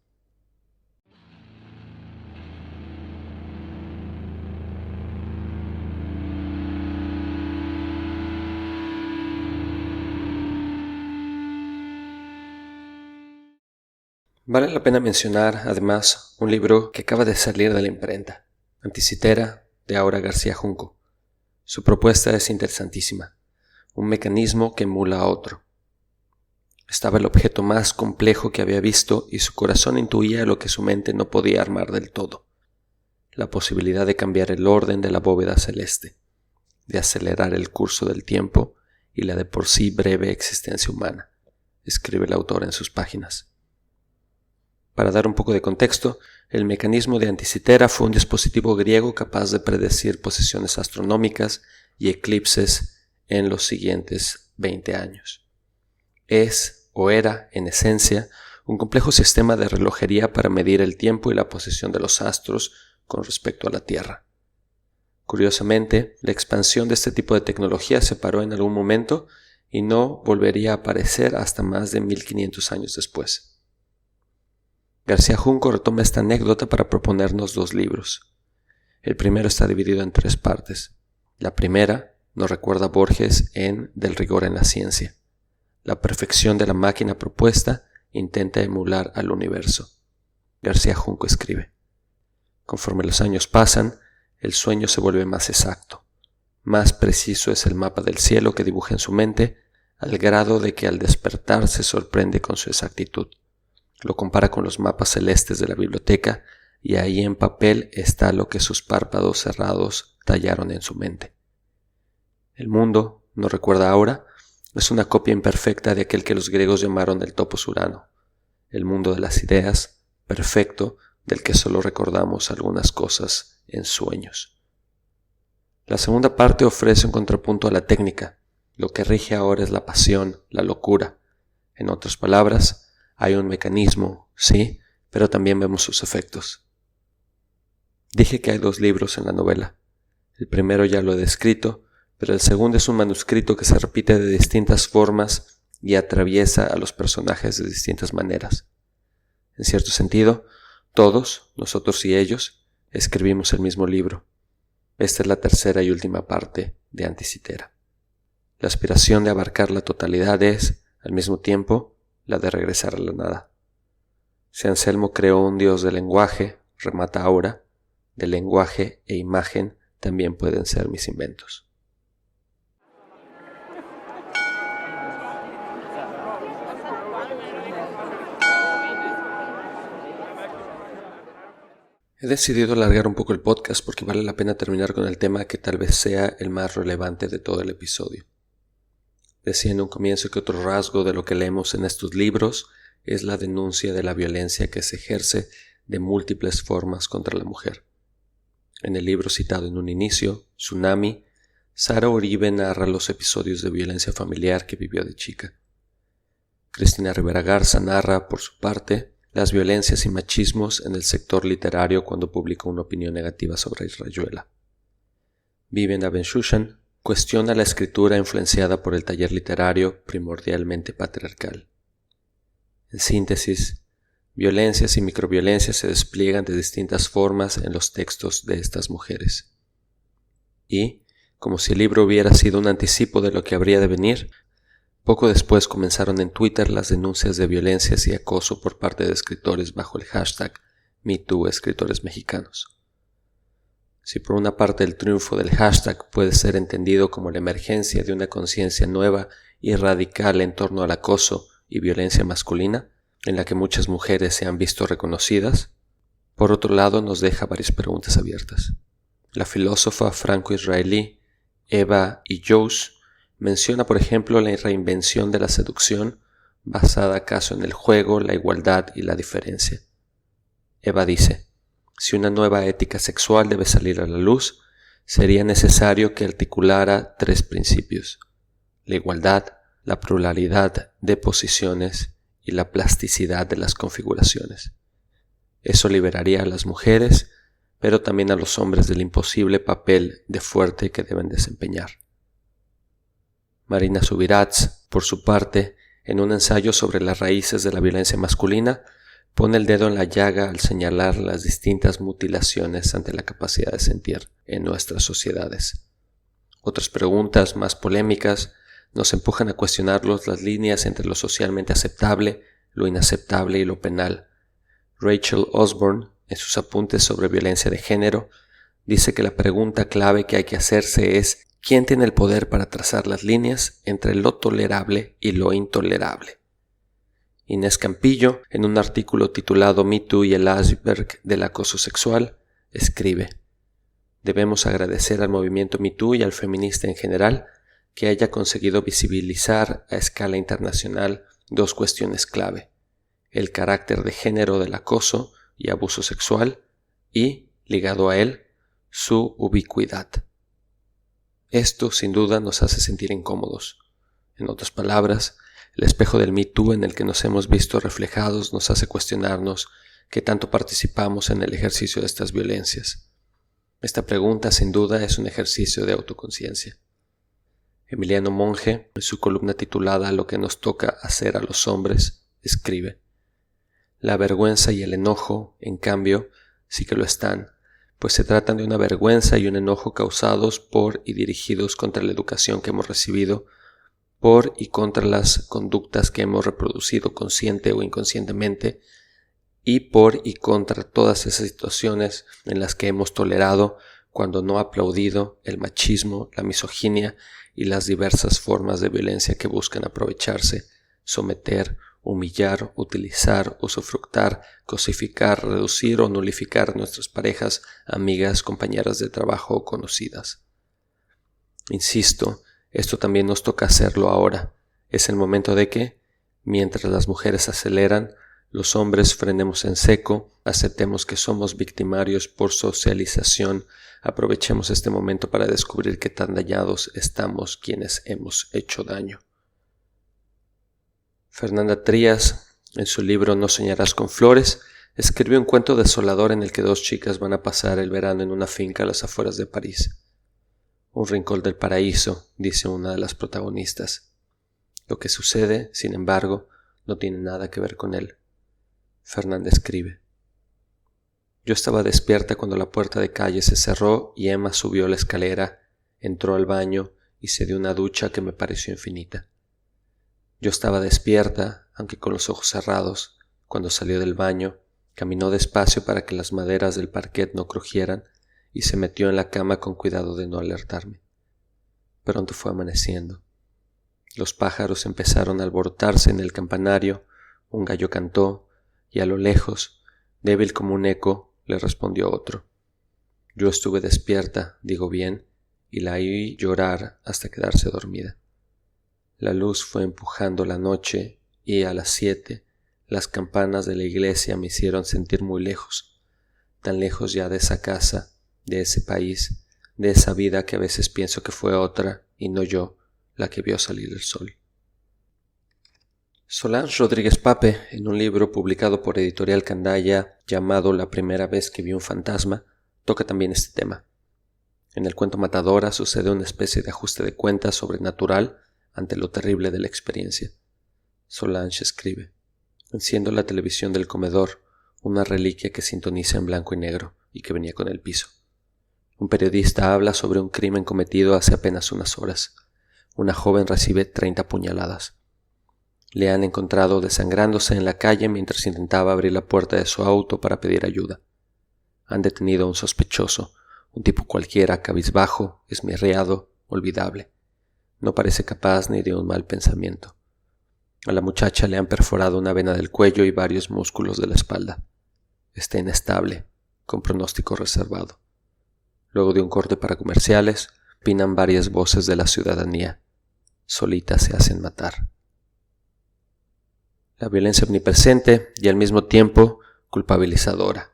Vale la pena mencionar, además, un libro que acaba de salir de la imprenta, Anticitera, de Aura García Junco. Su propuesta es interesantísima, un mecanismo que emula a otro. Estaba el objeto más complejo que había visto y su corazón intuía lo que su mente no podía armar del todo, la posibilidad de cambiar el orden de la bóveda celeste, de acelerar el curso del tiempo y la de por sí breve existencia humana, escribe el autor en sus páginas. Para dar un poco de contexto, el mecanismo de Anticitera fue un dispositivo griego capaz de predecir posiciones astronómicas y eclipses en los siguientes 20 años. Es, o era, en esencia, un complejo sistema de relojería para medir el tiempo y la posición de los astros con respecto a la Tierra. Curiosamente, la expansión de este tipo de tecnología se paró en algún momento y no volvería a aparecer hasta más de 1500 años después. García Junco retoma esta anécdota para proponernos 2 libros. El primero está dividido en 3 partes. La primera nos recuerda a Borges en Del rigor en la ciencia. La perfección de la máquina propuesta intenta emular al universo. García Junco escribe: conforme los años pasan, el sueño se vuelve más exacto. Más preciso es el mapa del cielo que dibuja en su mente, al grado de que al despertar se sorprende con su exactitud. Lo compara con los mapas celestes de la biblioteca y ahí en papel está lo que sus párpados cerrados tallaron en su mente. El mundo, nos recuerda ahora, es una copia imperfecta de aquel que los griegos llamaron el topos Urano, el mundo de las ideas, perfecto, del que solo recordamos algunas cosas en sueños. La segunda parte ofrece un contrapunto a la técnica. Lo que rige ahora es la pasión, la locura. En otras palabras, hay un mecanismo, sí, pero también vemos sus efectos. Dije que hay 2 libros en la novela. El primero ya lo he descrito, pero el segundo es un manuscrito que se repite de distintas formas y atraviesa a los personajes de distintas maneras. En cierto sentido, todos, nosotros y ellos, escribimos el mismo libro. Esta es la tercera y última parte de Anticitera. La aspiración de abarcar la totalidad es, al mismo tiempo, la de regresar a la nada. Si Anselmo creó un dios del lenguaje, remata Aura, de lenguaje e imagen también pueden ser mis inventos. He decidido alargar un poco el podcast porque vale la pena terminar con el tema que tal vez sea el más relevante de todo el episodio. Decía en un comienzo que otro rasgo de lo que leemos en estos libros es la denuncia de la violencia que se ejerce de múltiples formas contra la mujer. En el libro citado en un inicio, Tsunami, Sara Uribe narra los episodios de violencia familiar que vivió de chica. Cristina Rivera Garza narra, por su parte, las violencias y machismos en el sector literario cuando publicó una opinión negativa sobre Rayuela. Vivian Abenshushan cuestiona la escritura influenciada por el taller literario primordialmente patriarcal. En síntesis, violencias y microviolencias se despliegan de distintas formas en los textos de estas mujeres. Y, Como si el libro hubiera sido un anticipo de lo que habría de venir, poco después comenzaron en Twitter las denuncias de violencias y acoso por parte de escritores bajo el hashtag #MeTooEscritores mexicanos. Si por una parte el triunfo del hashtag puede ser entendido como la emergencia de una conciencia nueva y radical en torno al acoso y violencia masculina, en la que muchas mujeres se han visto reconocidas, por otro lado nos deja varias preguntas abiertas. La filósofa franco-israelí Eva Illouz menciona, por ejemplo, la reinvención de la seducción basada acaso en el juego, la igualdad y la diferencia. Eva dice: si una nueva ética sexual debe salir a la luz, sería necesario que articulara 3 principios: la igualdad, la pluralidad de posiciones y la plasticidad de las configuraciones. Eso liberaría a las mujeres, pero también a los hombres del imposible papel de fuerte que deben desempeñar. Marina Subirats, por su parte, en un ensayo sobre las raíces de la violencia masculina, pone el dedo en la llaga al señalar las distintas mutilaciones ante la capacidad de sentir en nuestras sociedades. Otras preguntas más polémicas nos empujan a cuestionarlos las líneas entre lo socialmente aceptable, lo inaceptable y lo penal. Rachel Osborne, en sus apuntes sobre violencia de género, dice que la pregunta clave que hay que hacerse es ¿quién tiene el poder para trazar las líneas entre lo tolerable y lo intolerable? Inés Campillo, en un artículo titulado Me Too y el iceberg del acoso sexual, escribe: debemos agradecer al movimiento Me Too y al feminista en general que haya conseguido visibilizar a escala internacional 2 cuestiones clave: el carácter de género del acoso y abuso sexual y, ligado a él, su ubicuidad. Esto, sin duda, nos hace sentir incómodos. En otras palabras, el espejo del Me Too en el que nos hemos visto reflejados nos hace cuestionarnos qué tanto participamos en el ejercicio de estas violencias. Esta pregunta, sin duda, es un ejercicio de autoconciencia. Emiliano Monge, en su columna titulada Lo que nos toca hacer a los hombres, escribe: la vergüenza y el enojo, en cambio, sí que lo están, pues se tratan de una vergüenza y un enojo causados por y dirigidos contra la educación que hemos recibido, por y contra las conductas que hemos reproducido consciente o inconscientemente, y por y contra todas esas situaciones en las que hemos tolerado, cuando no aplaudido, el machismo, la misoginia y las diversas formas de violencia que buscan aprovecharse, someter, humillar, utilizar, usufructar, cosificar, reducir o nulificar a nuestras parejas, amigas, compañeras de trabajo o conocidas. Insisto, esto también nos toca hacerlo ahora. Es el momento de que, mientras las mujeres aceleran, los hombres frenemos en seco, aceptemos que somos victimarios por socialización, aprovechemos este momento para descubrir qué tan dañados estamos quienes hemos hecho daño. Fernanda Trías, en su libro No soñarás con flores, escribió un cuento desolador en el que 2 chicas van a pasar el verano en una finca a las afueras de París. Un rincón del paraíso, dice una de las protagonistas. Lo que sucede, sin embargo, no tiene nada que ver con él. Fernanda escribe: yo estaba despierta cuando la puerta de calle se cerró y Emma subió la escalera, entró al baño y se dio una ducha que me pareció infinita. Yo estaba despierta, aunque con los ojos cerrados, cuando salió del baño, caminó despacio para que las maderas del parquet no crujieran y se metió en la cama con cuidado de no alertarme. Pronto fue amaneciendo. Los pájaros empezaron a alborotarse en el campanario, un gallo cantó y a lo lejos, débil como un eco, le respondió otro. Yo estuve despierta, digo bien, y la oí llorar hasta quedarse dormida. La luz fue empujando la noche y a las 7 las campanas de la iglesia me hicieron sentir muy lejos, tan lejos ya de esa casa, de ese país, de esa vida que a veces pienso que fue otra y no yo la que vio salir el sol. Solange Rodríguez Pape, en un libro publicado por Editorial Candaya llamado La primera vez que vi un fantasma, toca también este tema. En el cuento Matadora sucede una especie de ajuste de cuentas sobrenatural ante lo terrible de la experiencia. Solange escribe: enciendo la televisión del comedor, una reliquia que sintoniza en blanco y negro y que venía con el piso. Un periodista habla sobre un crimen cometido hace apenas unas horas. Una joven recibe 30 puñaladas. Le han encontrado desangrándose en la calle mientras intentaba abrir la puerta de su auto para pedir ayuda. Han detenido a un sospechoso, un tipo cualquiera, cabizbajo, esmirriado, olvidable. No parece capaz ni de un mal pensamiento. A la muchacha le han perforado una vena del cuello y varios músculos de la espalda. Está inestable, con pronóstico reservado. Luego de un corte para comerciales, opinan varias voces de la ciudadanía. Solitas se hacen matar. La violencia omnipresente y al mismo tiempo culpabilizadora.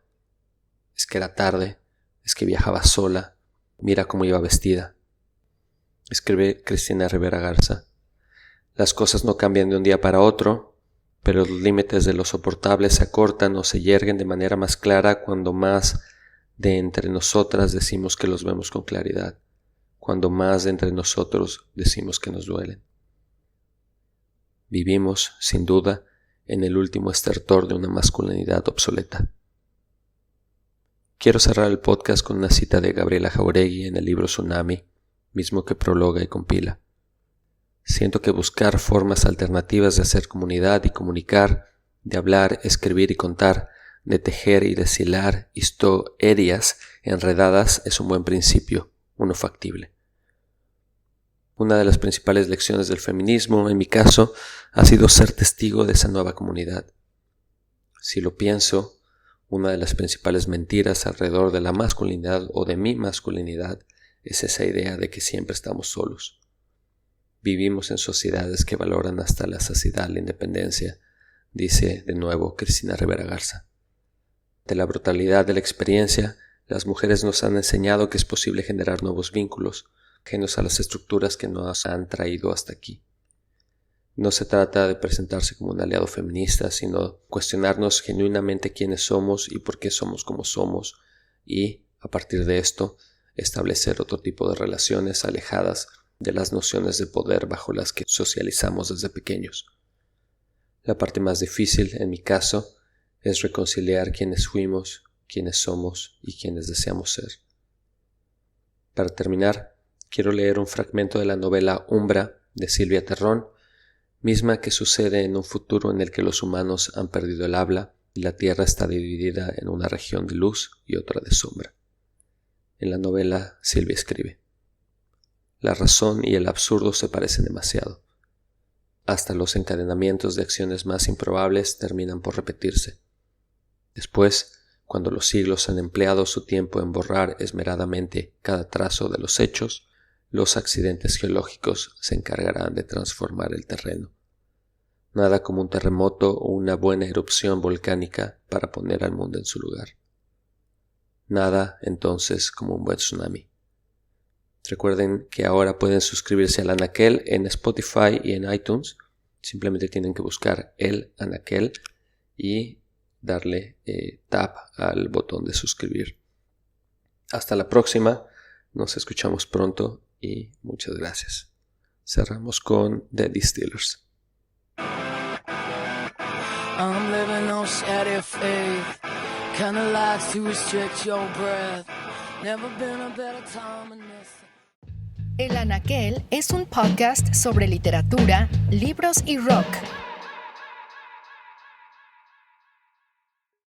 Es que era tarde, es que viajaba sola, mira cómo iba vestida. Escribe Cristina Rivera Garza. Las cosas no cambian de un día para otro, pero los límites de lo soportable se acortan o se yerguen de manera más clara cuando más de entre nosotras decimos que los vemos con claridad, cuando más de entre nosotros decimos que nos duelen. Vivimos, sin duda, en el último estertor de una masculinidad obsoleta. Quiero cerrar el podcast con una cita de Gabriela Jauregui en el libro Tsunami, mismo que prologa y compila. Siento que buscar formas alternativas de hacer comunidad y comunicar, de hablar, escribir y contar, de tejer y deshilar historias enredadas es un buen principio, uno factible. Una de las principales lecciones del feminismo, en mi caso, ha sido ser testigo de esa nueva comunidad. Si lo pienso, una de las principales mentiras alrededor de la masculinidad o de mi masculinidad es esa idea de que siempre estamos solos. Vivimos en sociedades que valoran hasta la saciedad la independencia, dice de nuevo Cristina Rivera Garza. De la brutalidad de la experiencia, las mujeres nos han enseñado que es posible generar nuevos vínculos, ajenos a las estructuras que nos han traído hasta aquí. No se trata de presentarse como un aliado feminista, sino cuestionarnos genuinamente quiénes somos y por qué somos como somos, y, a partir de esto, establecer otro tipo de relaciones alejadas de las nociones de poder bajo las que socializamos desde pequeños. La parte más difícil, en mi caso, es reconciliar quiénes fuimos, quiénes somos y quiénes deseamos ser. Para terminar, quiero leer un fragmento de la novela Umbra de Silvia Terrón, misma que sucede en un futuro en el que los humanos han perdido el habla y la Tierra está dividida en una región de luz y otra de sombra. En la novela, Silvia escribe: la razón y el absurdo se parecen demasiado. Hasta los encadenamientos de acciones más improbables terminan por repetirse. Después, cuando los siglos han empleado su tiempo en borrar esmeradamente cada trazo de los hechos, los accidentes geológicos se encargarán de transformar el terreno. Nada como un terremoto o una buena erupción volcánica para poner al mundo en su lugar. Nada, entonces, como un buen tsunami. Recuerden que ahora pueden suscribirse al Anaquel en Spotify y en iTunes. Simplemente tienen que buscar el Anaquel y darle tap al botón de suscribir. Hasta la próxima, nos escuchamos pronto y muchas gracias. Cerramos con The Distillers. I'm living on steady faith, kind of likes to restrict your breath. Never been a better time in this. El Anaquel es un podcast sobre literatura, libros y rock.